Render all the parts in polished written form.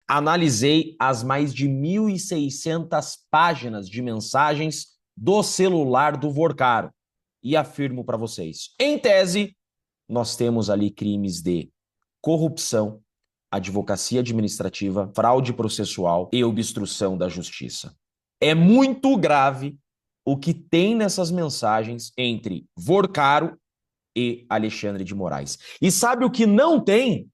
Analisei as mais de 1.600 páginas de mensagens do celular do Vorcaro e afirmo para vocês, em tese, nós temos ali crimes de corrupção, advocacia administrativa, fraude processual e obstrução da justiça. É muito grave o que tem nessas mensagens entre Vorcaro e Alexandre de Moraes. E sabe o que não tem?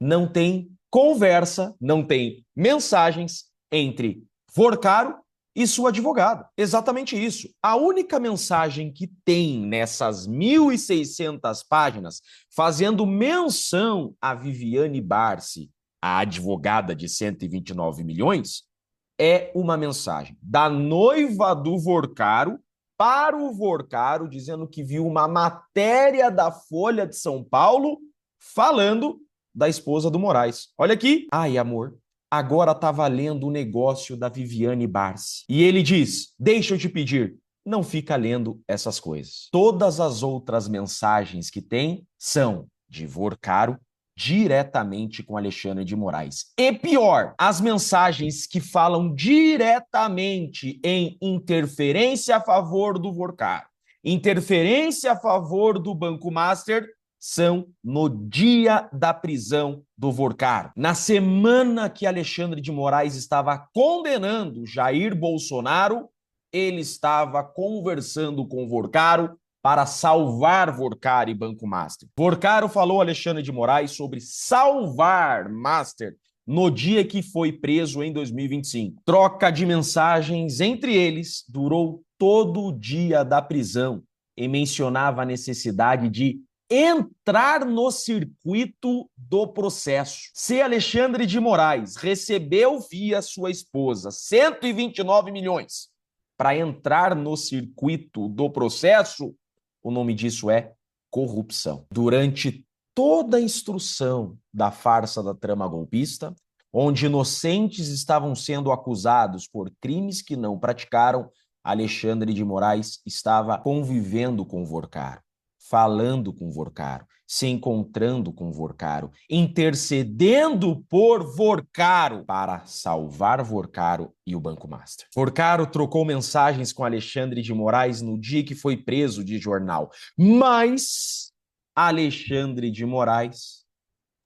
Não tem conversa, não tem mensagens entre Vorcaro e sua advogada. Exatamente isso. A única mensagem que tem nessas 1.600 páginas fazendo menção a Viviane Barsi, a advogada de 129 milhões, é uma mensagem da noiva do Vorcaro para o Vorcaro, dizendo que viu uma matéria da Folha de São Paulo falando da esposa do Moraes. Olha aqui. Ai, amor, agora tá valendo o negócio da Viviane Barsi. E ele diz, deixa eu te pedir, não fica lendo essas coisas. Todas as outras mensagens que tem são de Vorcaro diretamente com Alexandre de Moraes. E pior, as mensagens que falam diretamente em interferência a favor do Vorcaro, interferência a favor do Banco Master, são no dia da prisão do Vorcaro. Na semana que Alexandre de Moraes estava condenando Jair Bolsonaro, ele estava conversando com Vorcaro para salvar Vorcaro e Banco Master. Vorcaro falou a Alexandre de Moraes sobre salvar Master no dia que foi preso em 2025. Troca de mensagens entre eles durou todo o dia da prisão e mencionava a necessidade de entrar no circuito do processo. Se Alexandre de Moraes recebeu via sua esposa 129 milhões para entrar no circuito do processo, o nome disso é corrupção. Durante toda a instrução da farsa da trama golpista, onde inocentes estavam sendo acusados por crimes que não praticaram, Alexandre de Moraes estava convivendo com Vorcaro, falando com Vorcaro, se encontrando com Vorcaro, intercedendo por Vorcaro para salvar Vorcaro e o Banco Master. Vorcaro trocou mensagens com Alexandre de Moraes no dia que foi preso de jornal, mas Alexandre de Moraes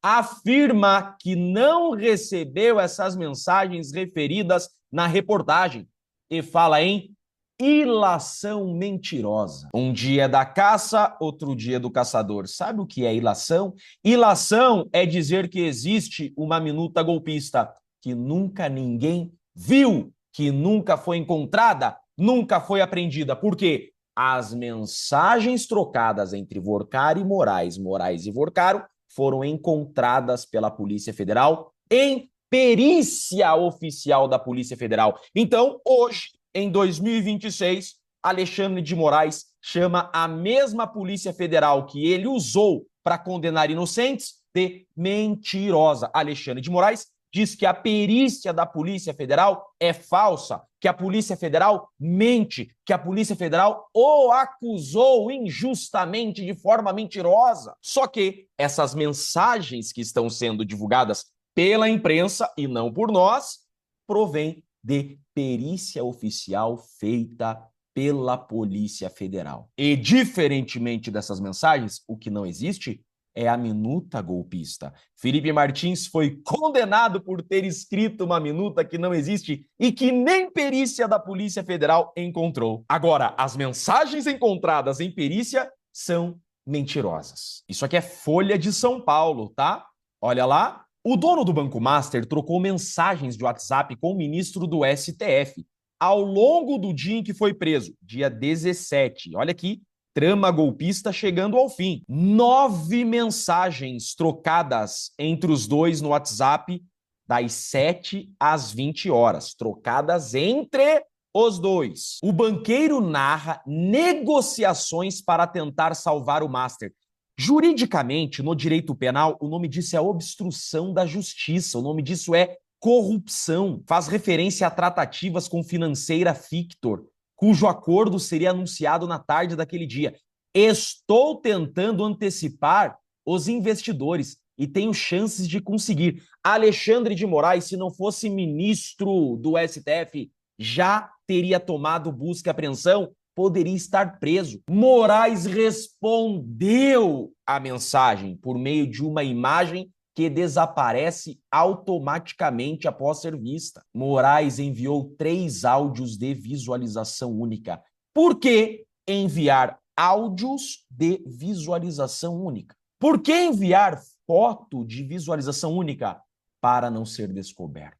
afirma que não recebeu essas mensagens referidas na reportagem e fala em ilação mentirosa. Um dia é da caça, outro dia é do caçador. Sabe o que é ilação? Ilação é dizer que existe uma minuta golpista que nunca ninguém viu, que nunca foi encontrada, nunca foi apreendida. Por quê? As mensagens trocadas entre Vorcaro e Moraes, Moraes e Vorcaro, foram encontradas pela Polícia Federal em perícia oficial da Polícia Federal. Então, hoje, em 2026, Alexandre de Moraes chama a mesma Polícia Federal que ele usou para condenar inocentes de mentirosa. Alexandre de Moraes diz que a perícia da Polícia Federal é falsa, que a Polícia Federal mente, que a Polícia Federal o acusou injustamente de forma mentirosa. Só que essas mensagens que estão sendo divulgadas pela imprensa e não por nós, provém de perícia oficial feita pela Polícia Federal. E, diferentemente dessas mensagens, o que não existe é a minuta golpista. Felipe Martins foi condenado por ter escrito uma minuta que não existe e que nem perícia da Polícia Federal encontrou. Agora, as mensagens encontradas em perícia são mentirosas. Isso aqui é Folha de São Paulo, tá? Olha lá. O dono do Banco Master trocou mensagens de WhatsApp com o ministro do STF ao longo do dia em que foi preso, dia 17. Olha aqui, trama golpista chegando ao fim. 9 mensagens trocadas entre os dois no WhatsApp das 7 às 20 horas, trocadas entre os dois. O banqueiro narra negociações para tentar salvar o Master. Juridicamente, no direito penal, o nome disso é obstrução da justiça, o nome disso é corrupção. Faz referência a tratativas com financeira Fictor, cujo acordo seria anunciado na tarde daquele dia. Estou tentando antecipar os investidores. e tenho chances de conseguir. Alexandre de Moraes, se não fosse ministro do STF, já teria tomado busca e apreensão, poderia estar preso. Moraes respondeu à mensagem por meio de uma imagem que desaparece automaticamente após ser vista. Moraes enviou 3 áudios de visualização única. Por que enviar áudios de visualização única? Por que enviar foto de visualização única? Para não ser descoberto,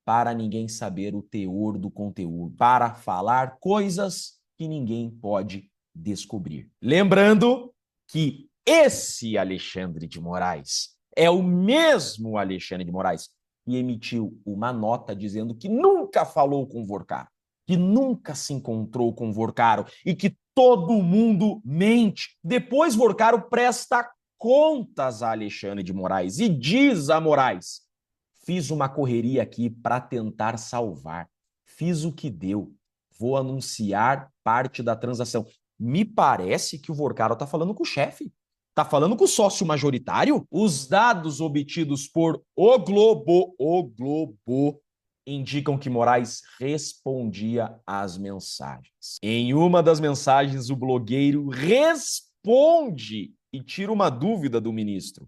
para ninguém saber o teor do conteúdo, para falar coisas que ninguém pode descobrir. Lembrando que esse Alexandre de Moraes é o mesmo Alexandre de Moraes que emitiu uma nota dizendo que nunca falou com o Vorcaro, que nunca se encontrou com o Vorcaro e que todo mundo mente. Depois Vorcaro presta contas a Alexandre de Moraes e diz a Moraes: fiz uma correria aqui para tentar salvar, fiz o que deu, vou anunciar parte da transação. Me parece que o Vorcaro está falando com o chefe. Está falando com o sócio majoritário? Os dados obtidos por O Globo, indicam que Moraes respondia às mensagens. Em uma das mensagens, o blogueiro responde e tira uma dúvida do ministro.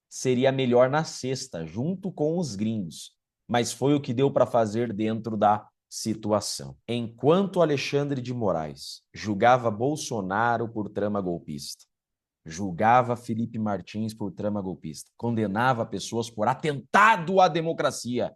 Seria melhor na sexta, junto com os gringos, mas foi o que deu para fazer dentro da situação. Enquanto Alexandre de Moraes julgava Bolsonaro por trama golpista, julgava Felipe Martins por trama golpista, condenava pessoas por atentado à democracia,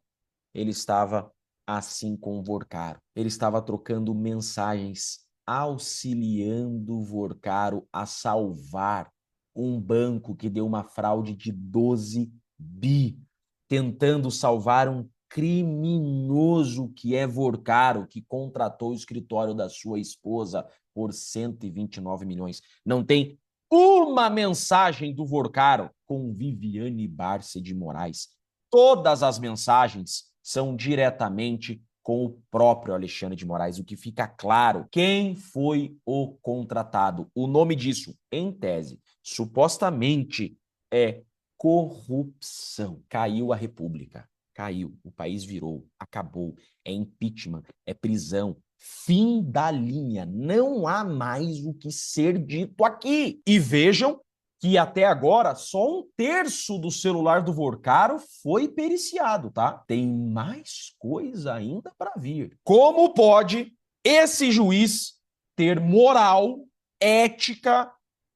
ele estava assim com o Vorcaro. Ele estava trocando mensagens, auxiliando o Vorcaro a salvar um banco que deu uma fraude de 12 bi, tentando salvar um criminoso que é Vorcaro, que contratou o escritório da sua esposa por 129 milhões. Não tem uma mensagem do Vorcaro com Viviane Barça de Moraes. Todas as mensagens são diretamente com o próprio Alexandre de Moraes, o que fica claro quem foi o contratado. O nome disso, em tese, supostamente é corrupção. Caiu a República, caiu, o país virou, acabou, é impeachment, é prisão, fim da linha, não há mais o que ser dito aqui. E vejam que até agora só 1/3 do celular do Vorcaro foi periciado, tá? Tem mais coisa ainda para vir. Como pode esse juiz ter moral, ética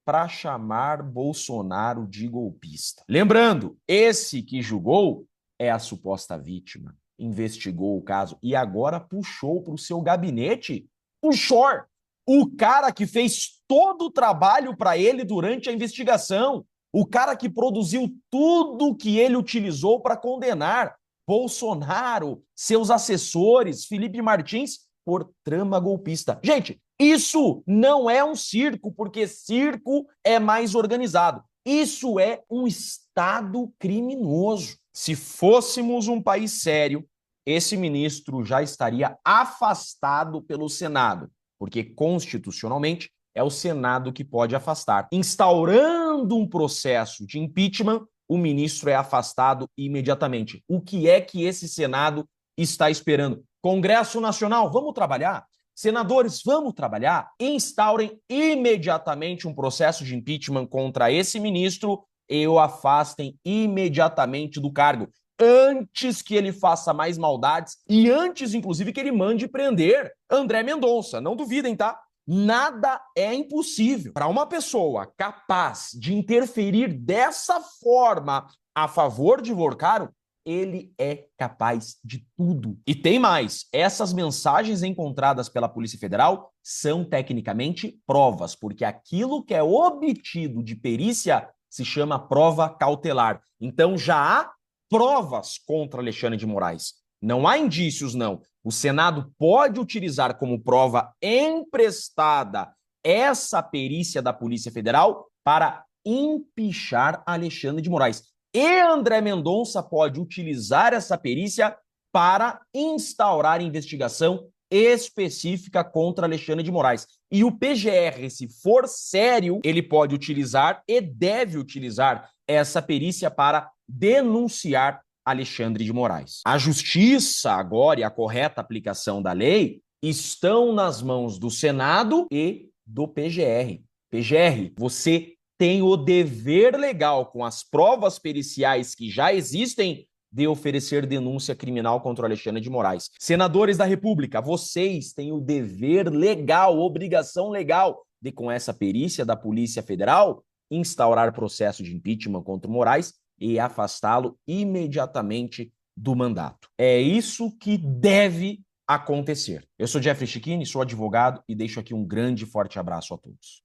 para chamar Bolsonaro de golpista? Lembrando, esse que julgou é a suposta vítima, investigou o caso e agora puxou para o seu gabinete o Shor, o cara que fez todo o trabalho para ele durante a investigação, o cara que produziu tudo que ele utilizou para condenar Bolsonaro, seus assessores, Felipe Martins, por trama golpista. Gente, isso não é um circo, porque circo é mais organizado. Isso é um Estado criminoso. Se fôssemos um país sério, esse ministro já estaria afastado pelo Senado, porque constitucionalmente é o Senado que pode afastar. Instaurando um processo de impeachment, o ministro é afastado imediatamente. O que é que esse Senado está esperando? Congresso Nacional, vamos trabalhar? Senadores, vamos trabalhar? Instaurem imediatamente um processo de impeachment contra esse ministro e o afastem imediatamente do cargo, antes que ele faça mais maldades e antes, inclusive, que ele mande prender André Mendonça. Não duvidem, tá? Nada é impossível. Para uma pessoa capaz de interferir dessa forma a favor de Vorcaro, ele é capaz de tudo. E tem mais, essas mensagens encontradas pela Polícia Federal são tecnicamente provas, porque aquilo que é obtido de perícia se chama prova cautelar. Então já há provas contra Alexandre de Moraes. Não há indícios, não. O Senado pode utilizar como prova emprestada essa perícia da Polícia Federal para empichar Alexandre de Moraes. E André Mendonça pode utilizar essa perícia para instaurar investigação específica contra Alexandre de Moraes. E o PGR, se for sério, ele pode utilizar e deve utilizar essa perícia para denunciar Alexandre de Moraes. A justiça agora e a correta aplicação da lei estão nas mãos do Senado e do PGR. PGR, você tem o dever legal, com as provas periciais que já existem, de oferecer denúncia criminal contra o Alexandre de Moraes. Senadores da República, vocês têm o dever legal, obrigação legal de, com essa perícia da Polícia Federal, instaurar processo de impeachment contra o Moraes e afastá-lo imediatamente do mandato. É isso que deve acontecer. Eu sou Jeffrey Chicchini, sou advogado e deixo aqui um grande e forte abraço a todos.